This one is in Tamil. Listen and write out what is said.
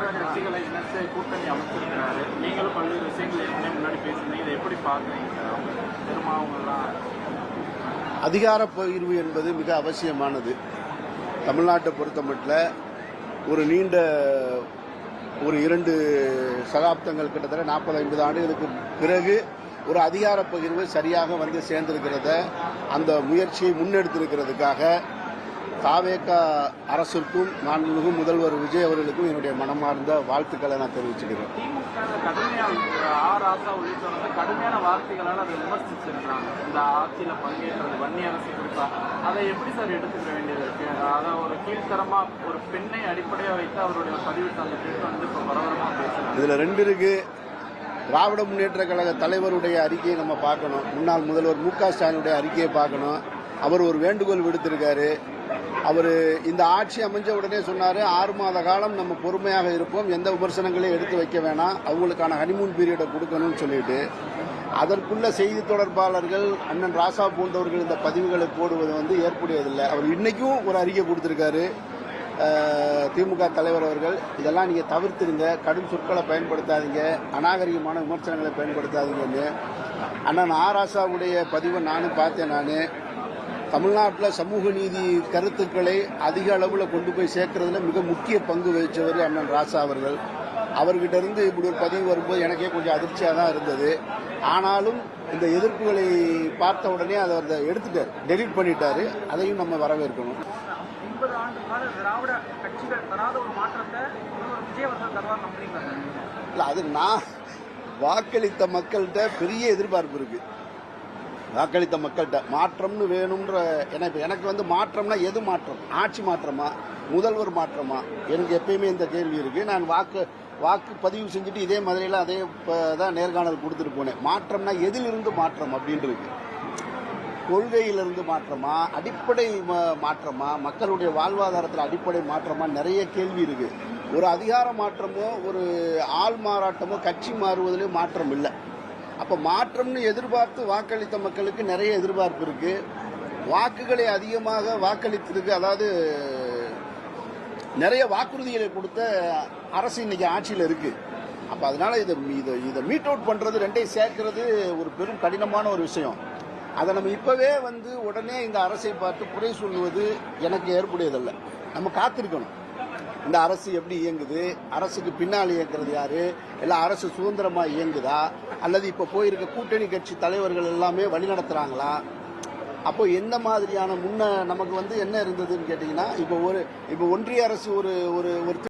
தமிழக கட்சிகளை இணைத்து கூட்டணி அமைச்சிருக்கிறாரு. நீங்களும் பல்வேறு விஷயங்கள் ஏற்கனவே முன்னாடி பேசுனீங்க. இதை எப்படி பார்க்குறீங்க சார்? அவங்க பெருமாவங்கெல்லாம் அதிகார பகிர்வு என்பது மிக அவசியமானது. தமிழ்நாட்டை பொறுத்தமட்டில் ஒரு நீண்ட ஒரு 2 சகாப்தங்கள் கிட்டத்தட்ட 40-50 ஆண்டுகளுக்கு பிறகு ஒரு அதிகார பகிர்வு சரியாக வந்து சேர்ந்திருக்கிறத அந்த முயற்சியை முன்னெடுத்திருக்கிறதுக்காக தாவேகா அரசிற்கும் மாண்புமிகு முதல்வர் விஜய் அவர்களுக்கும் என்னுடைய மனமார்ந்த வாழ்த்துக்களை நான் தெரிவிச்சுக்கிறேன். கடுமையான வார்த்தைகளால் அதை விமர்சிச்சிருக்காங்க. இந்த ஆட்சியில் பங்கேற்றது வன்னி அரசு குறிப்பா அதை எப்படி சார் எடுத்துக்க வேண்டியது இருக்கு? அதை ஒரு கீழ்த்தரமா ஒரு பெண்ணை அடிப்படையாக வைத்து அவருடைய பதிவிட்டு அந்த பெண் வந்து இப்போ பரபரமாக பேசுறாங்க. இதுல 2 இருக்கு. திராவிட முன்னேற்ற கழக தலைவருடைய அறிக்கையை நம்ம பார்க்கணும். முன்னாள் முதல்வர் மு க ஸ்டாலினுடைய அறிக்கையை பார்க்கணும். அவர் ஒரு வேண்டுகோள் விடுத்திருக்காரு. அவர் இந்த ஆட்சி அமைஞ்ச உடனே சொன்னார், 6 மாத காலம் நம்ம பொறுமையாக இருப்போம், எந்த விமர்சனங்களையும் எடுத்து வைக்க வேணாம், அவங்களுக்கான ஹனிமூன் பீரியடை கொடுக்கணும்னு சொல்லிட்டு அதற்குள்ள செய்தி தொடர்பாளர்கள் அண்ணன் ராசா போன்றவர்கள் இந்த பதிவுகளை போடுவது வந்து ஏற்புடையதில்லை. அவர் இன்னைக்கும் ஒரு அறிக்கை கொடுத்திருக்காரு. திமுக தலைவர் அவர்கள் இதெல்லாம் நீங்கள் தவிர்த்துருங்க, கடும் சொற்களை பயன்படுத்தாதீங்க, அநாகரிகமான விமர்சனங்களை பயன்படுத்தாதீங்கன்னு. அண்ணன் ராசாவுடைய பதிவை நானும் பார்த்தேன். நான் தமிழ்நாட்டில் சமூக நீதி கருத்துக்களை அதிக அளவில் கொண்டு போய் சேர்க்கறதுல மிக முக்கிய பங்கு வகித்தவர் அண்ணன் ராசா அவர்கள். அவர்கிட்ட இருந்து இப்படி ஒரு பதிவு வரும்போது எனக்கே கொஞ்சம் அதிர்ச்சியாக தான் இருந்தது. ஆனாலும் இந்த எதிர்ப்புகளை பார்த்த உடனே அதை எடுத்துட்டார், டெலீட் பண்ணிட்டாரு. அதையும் நம்ம வரவேற்கணும். 50 ஆண்டு கால திராவிட கட்சிகள் தராத ஒரு மாற்றத்தை விஜய் அவர்கள் தருவார் நம்புறீங்களா? இல்லை, அது நான் வாக்களித்த மக்கள்கிட்ட பெரிய எதிர்பார்ப்பு இருக்கு. வாக்களித்த மக்கள்கிட்ட மாற்றம்னு வேணும்ன்ற எனக்கு வந்து மாற்றம்னா எது மாற்றம்? ஆட்சி மாற்றமா, முதல்வர் மாற்றமா? எனக்கு எப்பயுமே இந்த கேள்வி இருக்கு. நான் வாக்கு பதிவு செஞ்சுட்டு இதே மாதிரிலாம் அதே தான் நேர்காணல் கொடுத்துட்டு போனேன். மாற்றம்னா எதிலிருந்து மாற்றம் அப்படின்றது? கொள்கையிலிருந்து மாற்றமா, அடிப்படை மாற்றமா, மக்களுடைய வாழ்வாதாரத்தில் அடிப்படை மாற்றமா? நிறைய கேள்வி இருக்கு. ஒரு அதிகார மாற்றமோ ஒரு ஆள் மாறாட்டமோ கட்சி மாறுவதிலே மாற்றம் இல்லை. அப்போ மாற்றம்னு எதிர்பார்த்து வாக்களித்த மக்களுக்கு நிறைய எதிர்பார்ப்பு இருக்கு. வாக்குகளை அதிகமாக வாக்களித்திருக்கு, அதாவது நிறைய வாக்குறுதிகளை கொடுத்த அரசு இன்னைக்கு ஆட்சியில் இருக்கு. அப்போ அதனால இதை மீட் அவுட் பண்றது, ரெண்டையும் சேர்க்கிறது ஒரு பெரும் கடினமான ஒரு விஷயம். அதை நம்ம இப்பவே வந்து உடனே இந்த அரசை பார்த்து குறை சொல்லுவது எனக்கு ஏற்புடையதல்ல. நம்ம காத்திருக்கணும். இந்த அரசு எப்படி இயங்குது, அரசுக்கு பின்னால் இயங்குறது யாரு, எல்லாம் அரசு சுதந்திரமா இயங்குதா, அல்லது இப்ப போயிருக்க கூட்டணி கட்சி தலைவர்கள் எல்லாமே வழி நடத்துறாங்களா? அப்போ எந்த மாதிரியான நமக்கு வந்து என்ன இருந்ததுன்னு கேட்டீங்கன்னா, இப்போ ஒன்றிய அரசு ஒரு